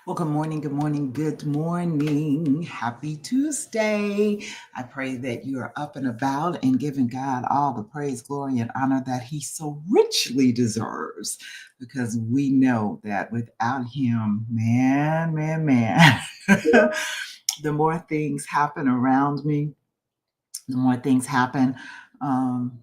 Well, good morning, good morning, good morning. Happy Tuesday. I pray that you are up and about and giving God all the praise, glory, and honor that He so richly deserves. Because we know that without Him, man, the more things happen around me, the more things happen um,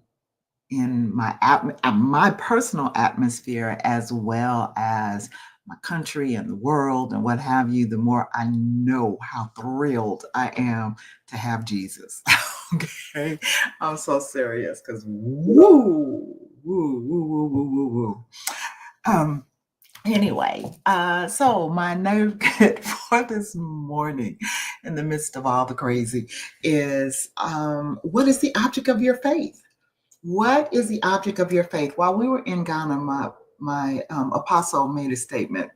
in my personal atmosphere, as well as my country and the world and what have you, the more I know how thrilled I am to have Jesus. Okay, I'm so serious because woo. Um, so my nugget for this morning, in the midst of all the crazy, is what is the object of your faith? What is the object of your faith? While we were in Ghana, my apostle made a statement,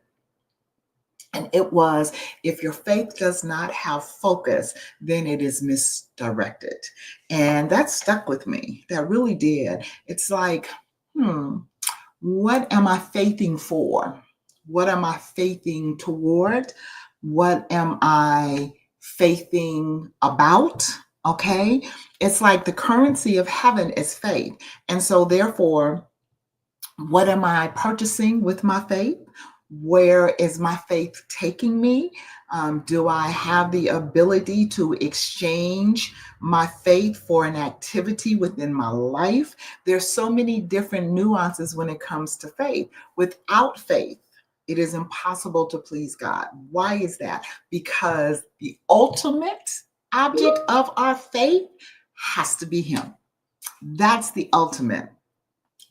and it was, if your faith does not have focus, then it is misdirected. And that stuck with me. That really did. It's like, hmm, what am I faithing for? What am I faithing toward? What am I faithing about? Okay. It's like the currency of heaven is faith. And so, therefore, what am I purchasing with my faith? Where is my faith taking me? Do I have the ability to exchange my faith for an activity within my life? There's so many different nuances when it comes to faith. Without faith, it is impossible to please God. Why is that? Because the ultimate object of our faith has to be Him. That's the ultimate.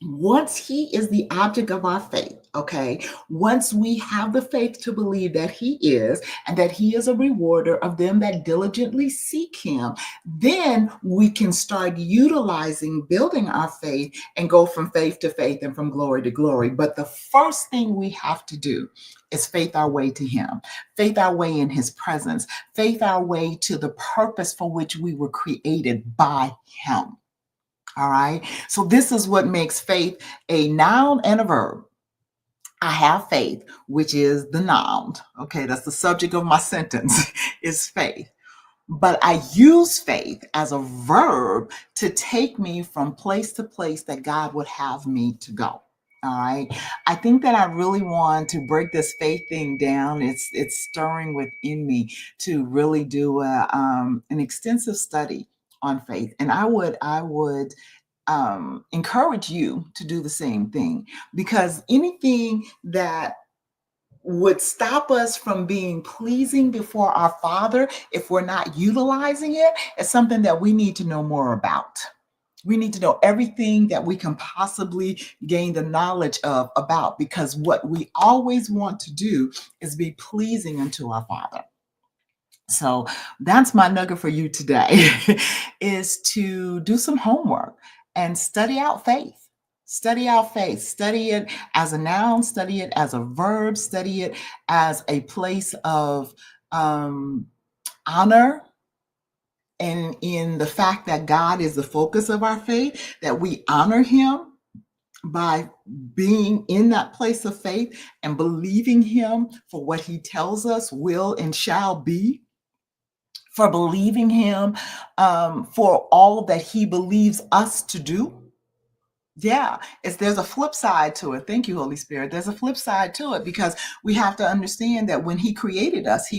Once He is the object of our faith, okay, once we have the faith to believe that He is and that He is a rewarder of them that diligently seek Him, then we can start utilizing, building our faith and go from faith to faith and from glory to glory. But the first thing we have to do is faith our way to Him, faith our way in His presence, faith our way to the purpose for which we were created by Him. All right. So this is what makes faith a noun and a verb. I have faith, which is the noun. Okay. That's the subject of my sentence is faith. But I use faith as a verb to take me from place to place that God would have me to go. All right. I think that I really want to break this faith thing down. It's stirring within me to really do an extensive study on faith, and I would encourage you to do the same thing, because anything that would stop us from being pleasing before our Father, if we're not utilizing it, is something that we need to know more about. We need to know everything that we can possibly gain the knowledge of about, because what we always want to do is be pleasing unto our Father. So that's my nugget for you today is to do some homework and study out faith. Study out faith. Study it as a noun, study it as a verb, study it as a place of honor, and in the fact that God is the focus of our faith, that we honor Him by being in that place of faith and believing Him for what He tells us will and shall be, for believing Him for all that He believes us to do. Yeah, there's a flip side to it. Thank you, Holy Spirit. There's a flip side to it, because we have to understand that when He created us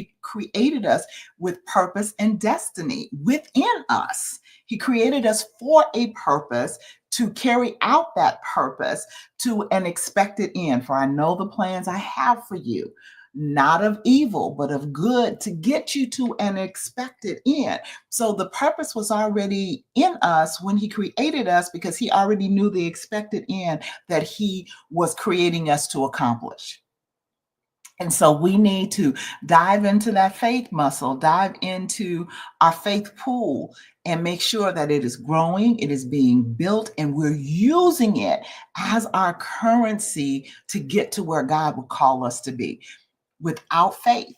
with purpose and destiny within us. He created us for a purpose, to carry out that purpose to an expected end. For I know the plans I have for you, not of evil, but of good, to get you to an expected end. So the purpose was already in us when He created us, because He already knew the expected end that He was creating us to accomplish. And so we need to dive into that faith muscle, dive into our faith pool, and make sure that it is growing, it is being built, and we're using it as our currency to get to where God would call us to be. Without faith,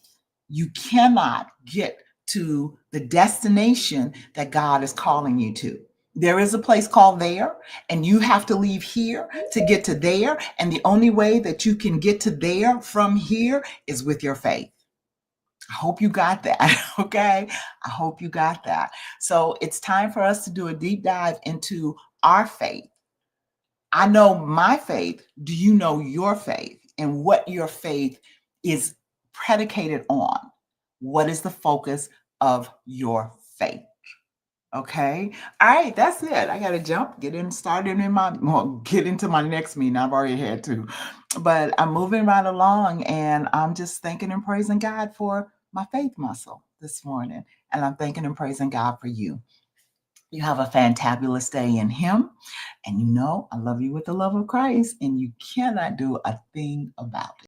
you cannot get to the destination that God is calling you to. There is a place called there, and you have to leave here to get to there. And the only way that you can get to there from here is with your faith. I hope you got that. Okay. I hope you got that. So it's time for us to do a deep dive into our faith. I know my faith. Do you know your faith and what your faith is predicated on? What is the focus of your faith? Okay. All right. That's it. I got to jump, get into my next meeting. I've already had to, but I'm moving right along and I'm just thanking and praising God for my faith muscle this morning. And I'm thanking and praising God for you. You have a fantabulous day in Him. And you know, I love you with the love of Christ, and you cannot do a thing about it.